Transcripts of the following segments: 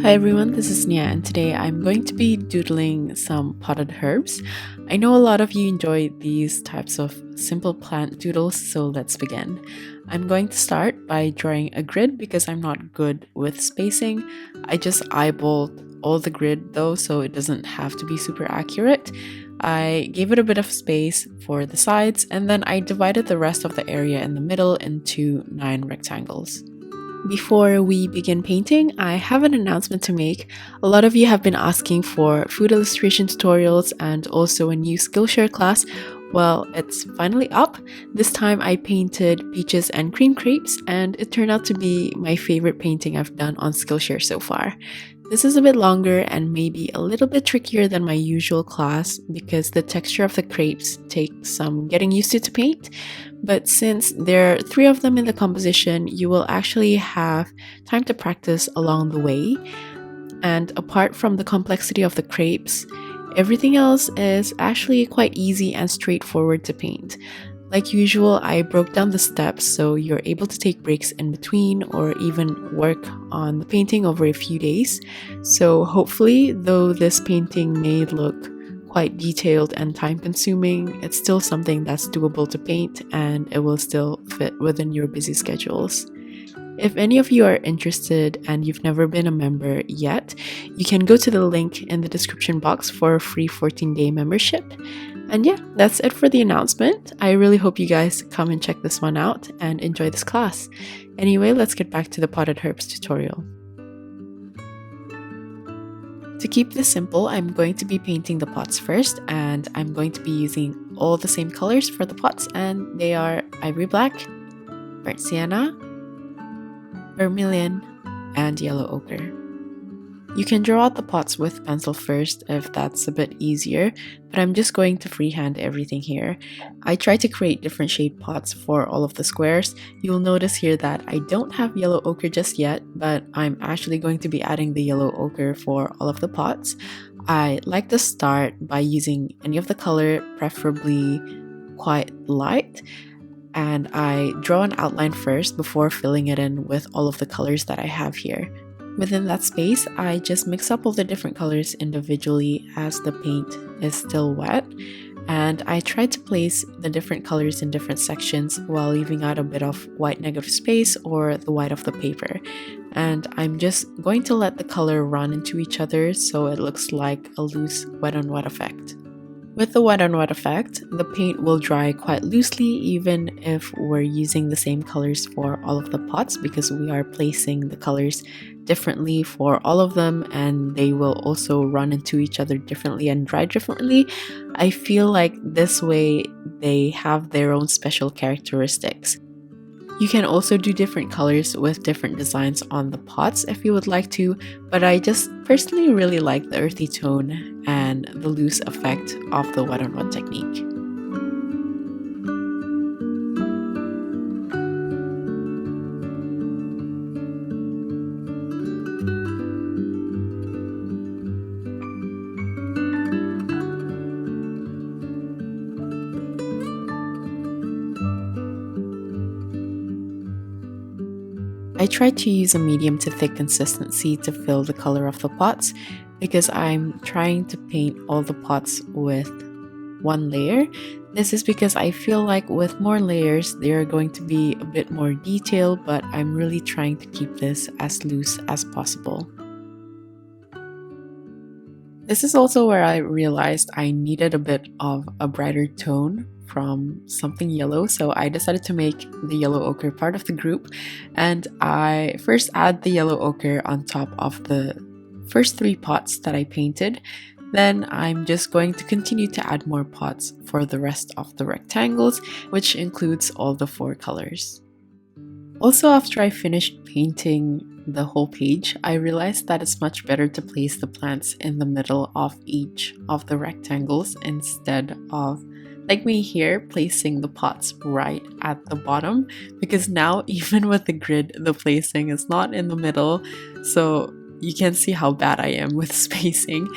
Hi everyone, this is Nia and today I'm going to be doodling some potted herbs. I know a lot of you enjoy these types of simple plant doodles, so let's begin. I'm going to start by drawing a grid because I'm not good with spacing. I just eyeballed all the grid though, so it doesn't have to be super accurate. I gave it a bit of space for the sides and then I divided the rest of the area in the middle into 9 rectangles. Before we begin painting, I have an announcement to make. A lot of you have been asking for food illustration tutorials and also a new Skillshare class. Well, it's finally up. This time I painted peaches and cream crepes and it turned out to be my favorite painting I've done on Skillshare so far. This is a bit longer and maybe a little bit trickier than my usual class because the texture of the crepes takes some getting used to paint. But since there are 3 of them in the composition, you will actually have time to practice along the way. And apart from the complexity of the crepes, everything else is actually quite easy and straightforward to paint. Like usual, I broke down the steps so you're able to take breaks in between or even work on the painting over a few days. So hopefully, though this painting may look quite detailed and time consuming, it's still something that's doable to paint and it will still fit within your busy schedules. If any of you are interested and you've never been a member yet, you can go to the link in the description box for a free 14-day membership. And yeah, that's it for the announcement. I really hope you guys come and check this one out and enjoy this class. Anyway, let's get back to the potted herbs tutorial. To keep this simple, I'm going to be painting the pots first, and I'm going to be using all the same colors for the pots, and they are ivory black, burnt sienna, vermilion, and yellow ochre. You can draw out the pots with pencil first if that's a bit easier, but I'm just going to freehand everything here. I try to create different shade pots for all of the squares. You'll notice here that I don't have yellow ochre just yet, but I'm actually going to be adding the yellow ochre for all of the pots. I like to start by using any of the color, preferably quite light, and I draw an outline first before filling it in with all of the colors that I have here. Within that space, I just mix up all the different colors individually as the paint is still wet, and I try to place the different colors in different sections while leaving out a bit of white negative space or the white of the paper. And I'm just going to let the color run into each other so it looks like a loose wet on wet effect. With the wet on wet effect, the paint will dry quite loosely even if we're using the same colors for all of the pots because we are placing the colors differently for all of them and they will also run into each other differently and dry differently. I feel like this way they have their own special characteristics. You can also do different colors with different designs on the pots if you would like to, but I just personally really like the earthy tone and the loose effect of the wet on wet technique. I try to use a medium to thick consistency to fill the color of the pots because I'm trying to paint all the pots with one layer. This is because I feel like with more layers they are going to be a bit more detailed, but I'm really trying to keep this as loose as possible. This is also where I realized I needed a bit of a brighter tone from something yellow, so I decided to make the yellow ochre part of the group, and I first add the yellow ochre on top of the first 3 pots that I painted. Then I'm just going to continue to add more pots for the rest of the rectangles, which includes all the 4 colors. Also, after I finished painting the whole page, I realized that it's much better to place the plants in the middle of each of the rectangles instead of, like me here, placing the pots right at the bottom, because now even with the grid, the placing is not in the middle, so you can see how bad I am with spacing.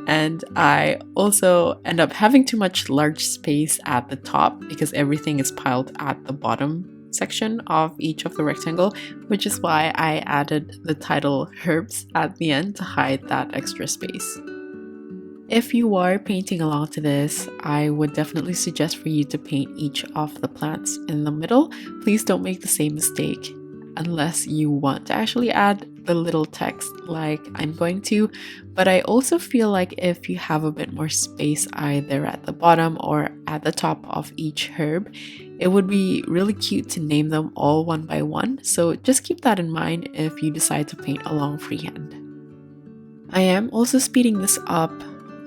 And I also end up having too much large space at the top because everything is piled at the bottom. section of each of the rectangle, which is why I added the title herbs at the end to hide that extra space. If you are painting along to this, I would definitely suggest for you to paint each of the plants in the middle. Please don't make the same mistake unless you want to actually add the little text like I'm going to, but I also feel like if you have a bit more space either at the bottom or at the top of each herb, it would be really cute to name them all one by one, so just keep that in mind if you decide to paint along freehand. I am also speeding this up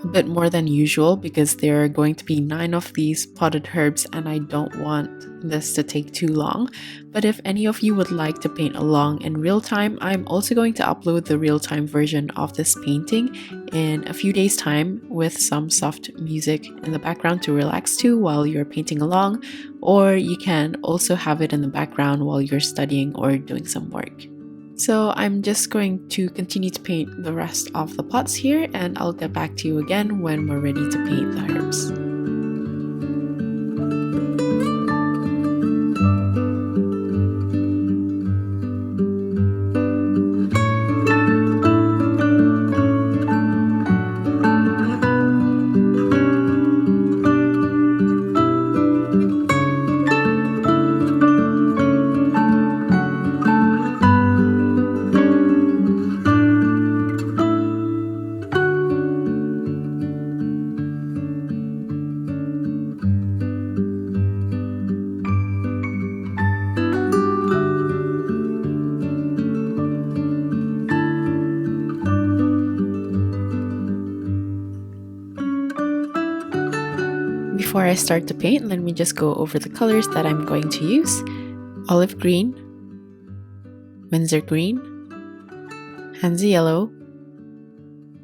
a bit more than usual because there are going to be 9 of these potted herbs and I don't want this to take too long. But if any of you would like to paint along in real time, I'm also going to upload the real-time version of this painting in a few days' time with some soft music in the background to relax to while you're painting along, or you can also have it in the background while you're studying or doing some work. So I'm just going to continue to paint the rest of the pots here, and I'll get back to you again when we're ready to paint the herbs. Before I start to paint, let me just go over the colors that I'm going to use. Olive green, Windsor green, Hansa yellow,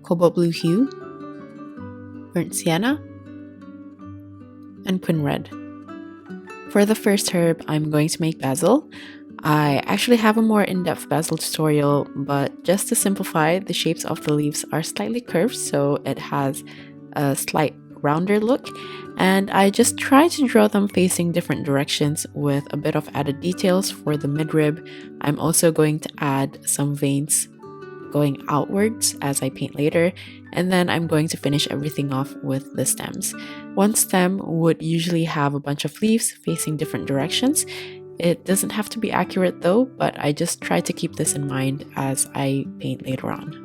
cobalt blue hue, burnt sienna, and quin red. For the first herb, I'm going to make basil. I actually have a more in-depth basil tutorial, but just to simplify, the shapes of the leaves are slightly curved, so it has a slight rounder look, and I just try to draw them facing different directions with a bit of added details for the midrib. I'm also going to add some veins going outwards as I paint later, and then I'm going to finish everything off with the stems. One stem would usually have a bunch of leaves facing different directions. It doesn't have to be accurate though, but I just try to keep this in mind as I paint later on.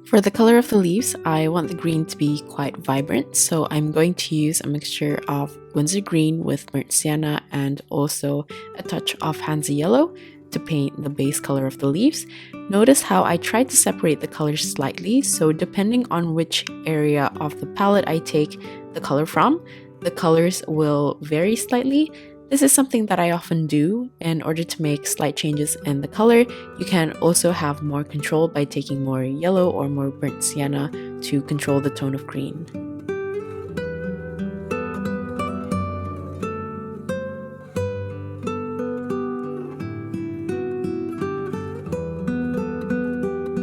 For the color of the leaves, I want the green to be quite vibrant, so I'm going to use a mixture of Windsor green with burnt sienna and also a touch of Hansa yellow to paint the base color of the leaves. Notice how I tried to separate the colors slightly, so depending on which area of the palette I take the color from, the colors will vary slightly. This is something that I often do in order to make slight changes in the color. You can also have more control by taking more yellow or more burnt sienna to control the tone of green.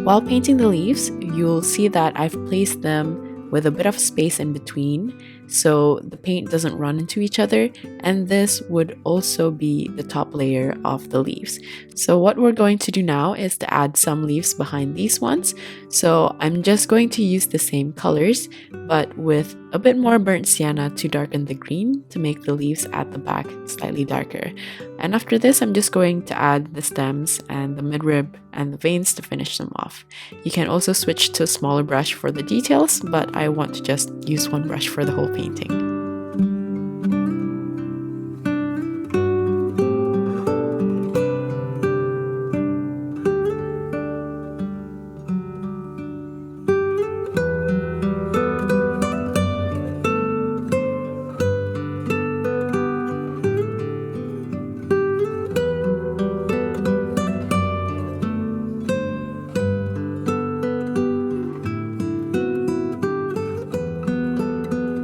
While painting the leaves, you'll see that I've placed them with a bit of space in between so the paint doesn't run into each other, and this would also be the top layer of the leaves. So what we're going to do now is to add some leaves behind these ones. So I'm just going to use the same colors but with a bit more burnt sienna to darken the green to make the leaves at the back slightly darker. And after this, I'm just going to add the stems and the midrib and the veins to finish them off. You can also switch to a smaller brush for the details, but I want to just use one brush for the whole painting.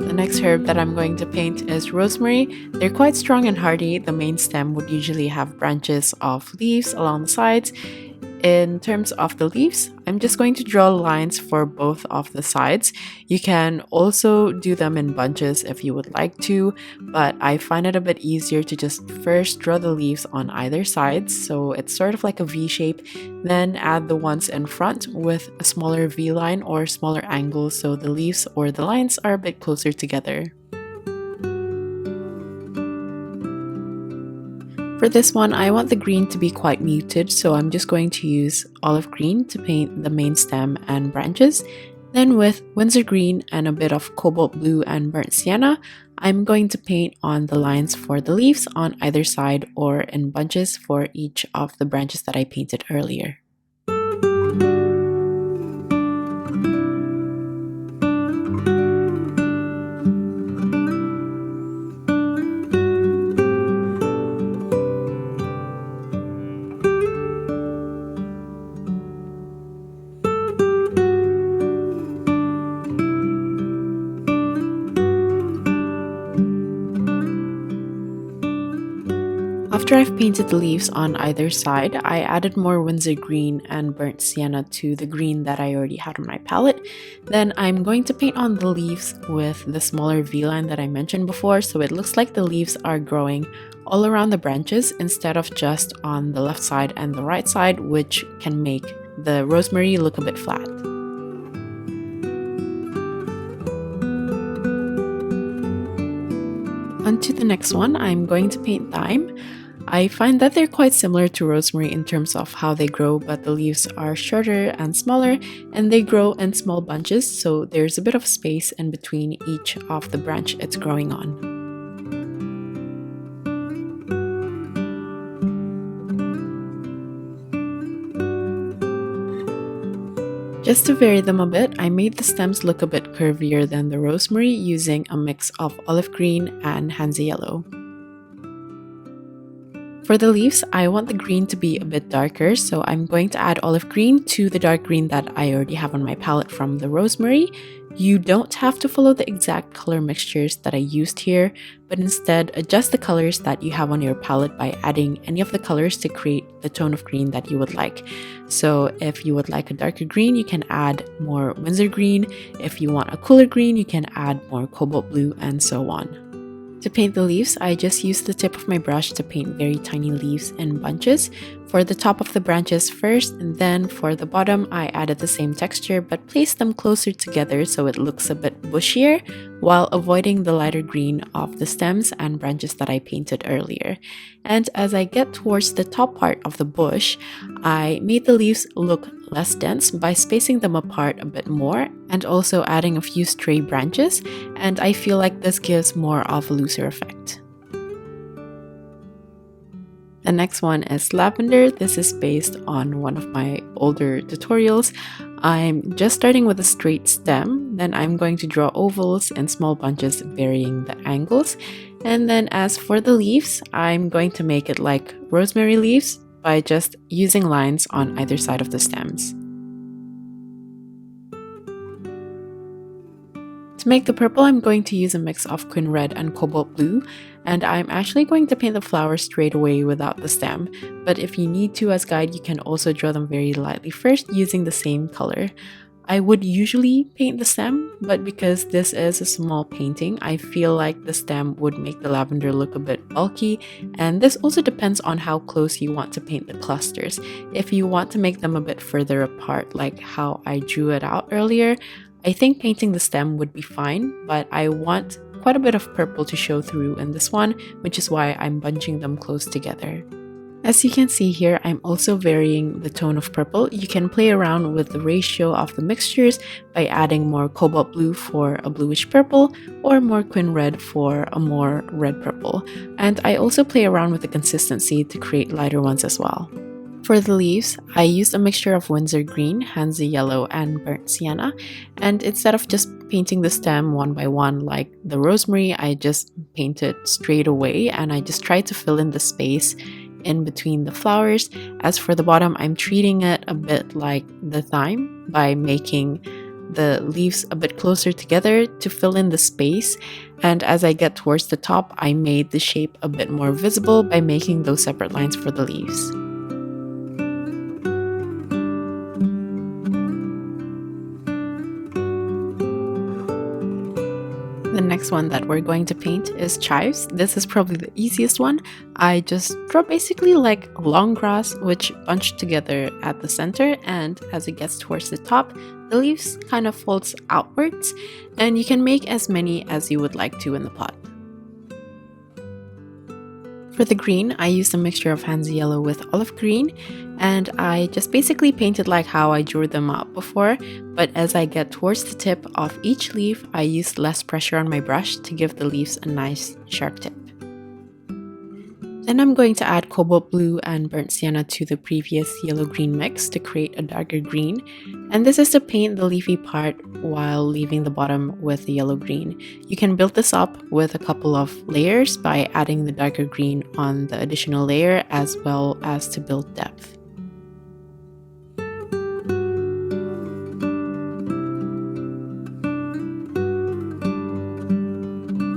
The next herb that I'm going to paint is rosemary. They're quite strong and hardy. The main stem would usually have branches of leaves along the sides. in terms of the leaves, I'm just going to draw lines for both of the sides. You can also do them in bunches if you would like to, but I find it a bit easier to just first draw the leaves on either side, so it's sort of like a V shape, then add the ones in front with a smaller V line or smaller angle so the leaves or the lines are a bit closer together. For this one, I want the green to be quite muted, so I'm just going to use olive green to paint the main stem and branches. Then with Windsor green and a bit of cobalt blue and burnt sienna, I'm going to paint on the lines for the leaves on either side or in bunches for each of the branches that I painted earlier. After I've painted the leaves on either side, I added more Windsor green and burnt sienna to the green that I already had on my palette. Then I'm going to paint on the leaves with the smaller V-line that I mentioned before, so it looks like the leaves are growing all around the branches instead of just on the left side and the right side, which can make the rosemary look a bit flat. On to the next one, I'm going to paint thyme. I find that they're quite similar to rosemary in terms of how they grow, but the leaves are shorter and smaller, and they grow in small bunches, so there's a bit of space in between each of the branch it's growing on. Just to vary them a bit, I made the stems look a bit curvier than the rosemary using a mix of olive green and Hansa yellow. For the leaves, I want the green to be a bit darker, so I'm going to add olive green to the dark green that I already have on my palette from the rosemary. You don't have to follow the exact color mixtures that I used here, but instead adjust the colors that you have on your palette by adding any of the colors to create the tone of green that you would like. So if you would like a darker green, you can add more Windsor green. If you want a cooler green, you can add more cobalt blue, and so on. To paint the leaves, I just used the tip of my brush to paint very tiny leaves in bunches. For the top of the branches first, and then for the bottom, I added the same texture but placed them closer together so it looks a bit bushier, while avoiding the lighter green of the stems and branches that I painted earlier. And as I get towards the top part of the bush, I made the leaves look less dense by spacing them apart a bit more and also adding a few stray branches, and I feel like this gives more of a looser effect. The next one is Lavender. This is based on one of my older tutorials. I'm just starting with a straight stem, then I'm going to draw ovals and small bunches varying the angles. And then as for the leaves, I'm going to make it like rosemary leaves by just using lines on either side of the stems. To make the purple, I'm going to use a mix of quin red and cobalt blue, and I'm actually going to paint the flowers straight away without the stem, but if you need to as guide, you can also draw them very lightly first using the same color. I would usually paint the stem, but because this is a small painting, I feel like the stem would make the lavender look a bit bulky, and this also depends on how close you want to paint the clusters. If you want to make them a bit further apart, like how I drew it out earlier, I think painting the stem would be fine, but I want quite a bit of purple to show through in this one, which is why I'm bunching them close together. As you can see here, I'm also varying the tone of purple. You can play around with the ratio of the mixtures by adding more cobalt blue for a bluish purple or more quin red for a more red purple. And I also play around with the consistency to create lighter ones as well. For the leaves, I used a mixture of Windsor green, Hansa yellow, and burnt sienna, and instead of just painting the stem one by one like the rosemary, I just painted straight away and I just tried to fill in the space in between the flowers. As for the bottom, I'm treating it a bit like the thyme by making the leaves a bit closer together to fill in the space, and as I get towards the top, I made the shape a bit more visible by making those separate lines for the leaves. next one that we're going to paint is Chives. This is probably the easiest one. I just draw basically like long grass which bunched together at the center, and as it gets towards the top, the leaves kind of folds outwards, and you can make as many as you would like to in the pot. For the green, I used a mixture of Hansa yellow with olive green, and I just basically painted like how I drew them out before, but as I get towards the tip of each leaf, I used less pressure on my brush to give the leaves a nice sharp tip. Then I'm going to add cobalt blue and burnt sienna to the previous yellow-green mix to create a darker green, and this is to paint the leafy part while leaving the bottom with the yellow-green. You can build this up with a couple of layers by adding the darker green on the additional layer as well as to build depth.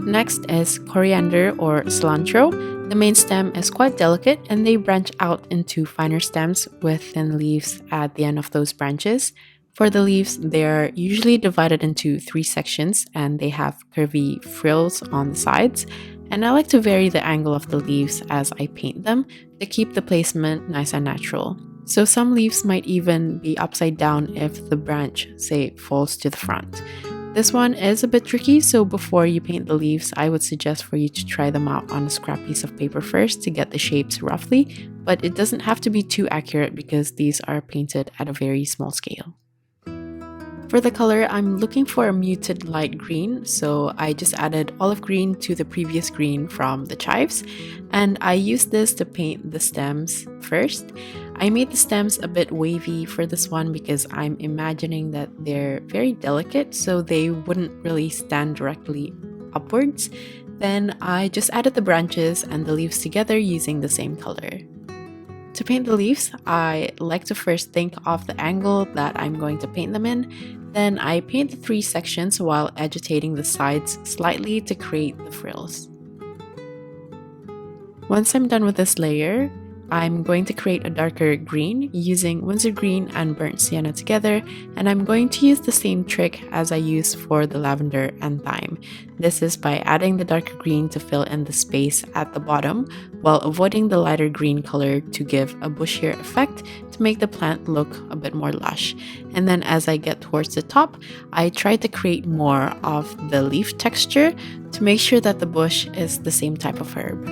Next is coriander or cilantro. The main stem is quite delicate and they branch out into finer stems with thin leaves at the end of those branches. For the leaves, they're usually divided into 3 sections and they have curvy frills on the sides. And I like to vary the angle of the leaves as I paint them to keep the placement nice and natural. So some leaves might even be upside down if the branch, say, falls to the front. This one is a bit tricky, so before you paint the leaves, I would suggest for you to try them out on a scrap piece of paper first to get the shapes roughly, but it doesn't have to be too accurate because these are painted at a very small scale. For the color, I'm looking for a muted light green, so I just added olive green to the previous green from the Chives, and I used this to paint the stems first. I made the stems a bit wavy for this one because I'm imagining that they're very delicate, so they wouldn't really stand directly upwards. Then I just added the branches and the leaves together using the same color. To paint the leaves, I like to first think of the angle that I'm going to paint them in. Then I paint the 3 sections while agitating the sides slightly to create the frills. Once I'm done with this layer, I'm going to create a darker green using Windsor green and burnt sienna together, and I'm going to use the same trick as I used for the lavender and thyme. This is by adding the darker green to fill in the space at the bottom while avoiding the lighter green color to give a bushier effect to make the plant look a bit more lush. And then as I get towards the top, I try to create more of the leaf texture to make sure that the bush is the same type of herb.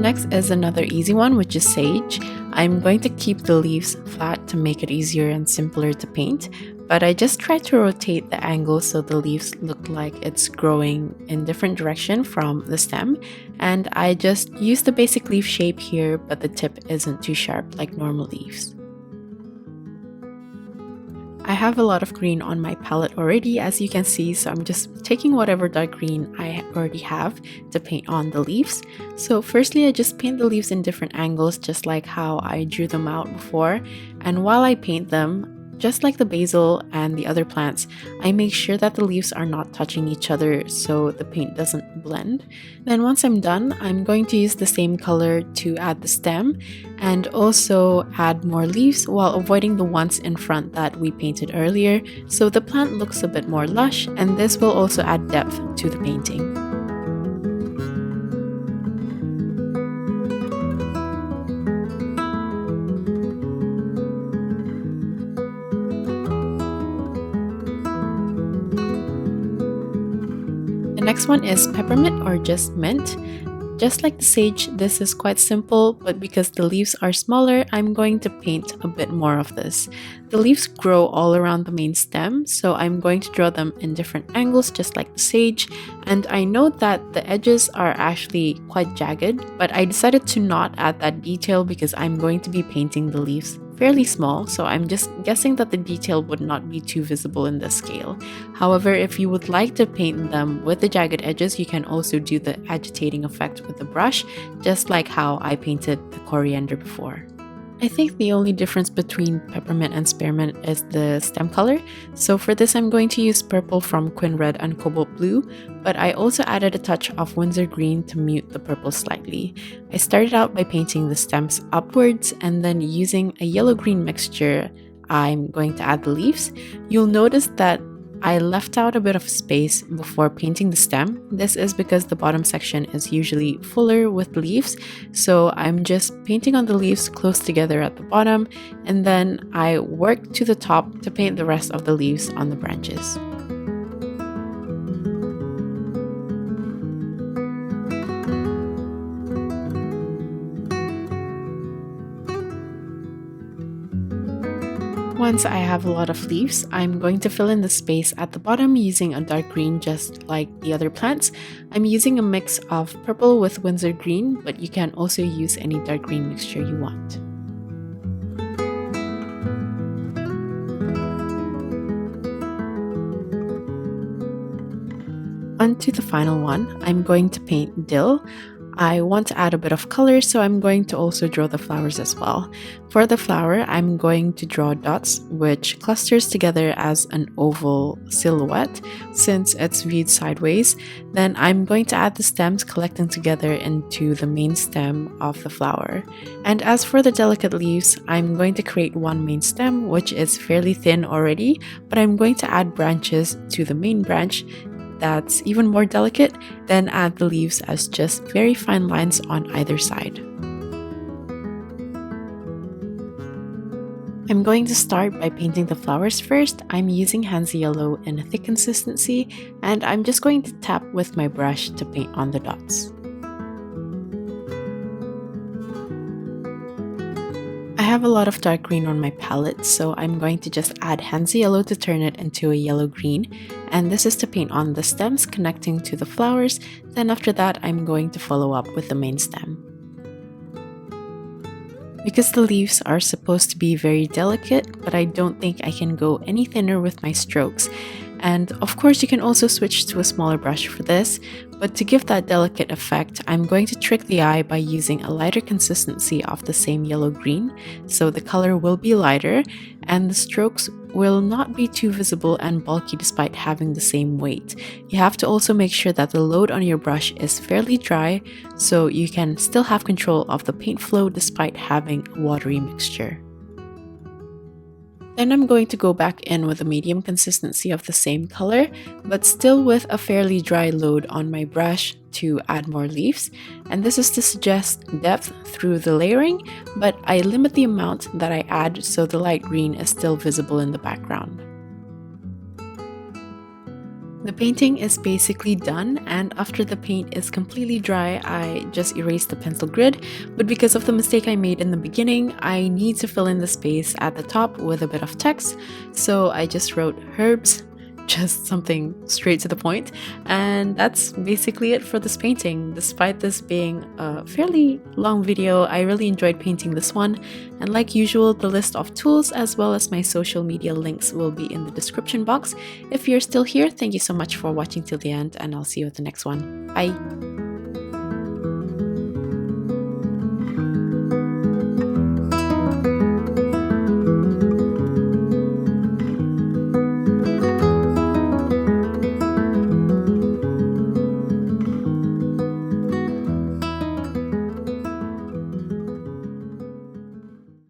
Next is another easy one, which is sage. I'm going to keep the leaves flat to make it easier and simpler to paint, but I just try to rotate the angle so the leaves look like it's growing in different direction from the stem, and I just use the basic leaf shape here, but the tip isn't too sharp like normal leaves. I have a lot of green on my palette already, as you can see, so I'm just taking whatever dark green I already have to paint on the leaves. So firstly, I just paint the leaves in different angles just like how I drew them out before, and while I paint them, just like the basil and the other plants, I make sure that the leaves are not touching each other so the paint doesn't blend. Then once I'm done, I'm going to use the same color to add the stem and also add more leaves while avoiding the ones in front that we painted earlier, so the plant looks a bit more lush, and this will also add depth to the painting. The next one is peppermint or just mint. Just like the sage, this is quite simple, but because the leaves are smaller, I'm going to paint a bit more of this. The leaves grow all around the main stem, so I'm going to draw them in different angles just like the sage, and I know that the edges are actually quite jagged, but I decided to not add that detail because I'm going to be painting the leaves fairly small, so I'm just guessing that the detail would not be too visible in this scale. However, if you would like to paint them with the jagged edges, you can also do the agitating effect with the brush, just like how I painted the coriander before. I think the only difference between peppermint and spearmint is the stem color. So for this, I'm going to use purple from Quin Red and Cobalt Blue, but I also added a touch of Windsor Green to mute the purple slightly. I started out by painting the stems upwards, and then using a yellow-green mixture, I'm going to add the leaves. You'll notice that I left out a bit of space before painting the stem. This is because the bottom section is usually fuller with leaves, so I'm just painting on the leaves close together at the bottom, and then I work to the top to paint the rest of the leaves on the branches. Once I have a lot of leaves, I'm going to fill in the space at the bottom using a dark green just like the other plants. I'm using a mix of purple with Windsor Green, but you can also use any dark green mixture you want. On to the final one, I'm going to paint Dill. I want to add a bit of color, so I'm going to also draw the flowers as well. For the flower, I'm going to draw dots, which clusters together as an oval silhouette since it's viewed sideways. Then I'm going to add the stems collecting together into the main stem of the flower. And as for the delicate leaves, I'm going to create one main stem, which is fairly thin already, but I'm going to add branches to the main branch that's even more delicate, then add the leaves as just very fine lines on either side. I'm going to start by painting the flowers first. I'm using Handsy Yellow in a thick consistency, and I'm just going to tap with my brush to paint on the dots. I have a lot of dark green on my palette, so I'm going to just add Handsy Yellow to turn it into a yellow-green, and this is to paint on the stems connecting to the flowers. Then after that, I'm going to follow up with the main stem. Because the leaves are supposed to be very delicate, but I don't think I can go any thinner with my strokes. And of course, you can also switch to a smaller brush for this, but to give that delicate effect, I'm going to trick the eye by using a lighter consistency of the same yellow-green, so the color will be lighter, and the strokes will not be too visible and bulky despite having the same weight. You have to also make sure that the load on your brush is fairly dry, so you can still have control of the paint flow despite having a watery mixture. Then I'm going to go back in with a medium consistency of the same color, but still with a fairly dry load on my brush to add more leaves. And this is to suggest depth through the layering, but I limit the amount that I add so the light green is still visible in the background. The painting is basically done, and after the paint is completely dry, I just erase the pencil grid, but because of the mistake I made in the beginning, I need to fill in the space at the top with a bit of text, so I just wrote herbs, just something straight to the point, and that's basically it for this painting. Despite this being a fairly long video, I really enjoyed painting this one, and like usual, the list of tools as well as my social media links will be in the description box. If you're still here, thank you so much for watching till the end, and I'll see you at the next one. Bye!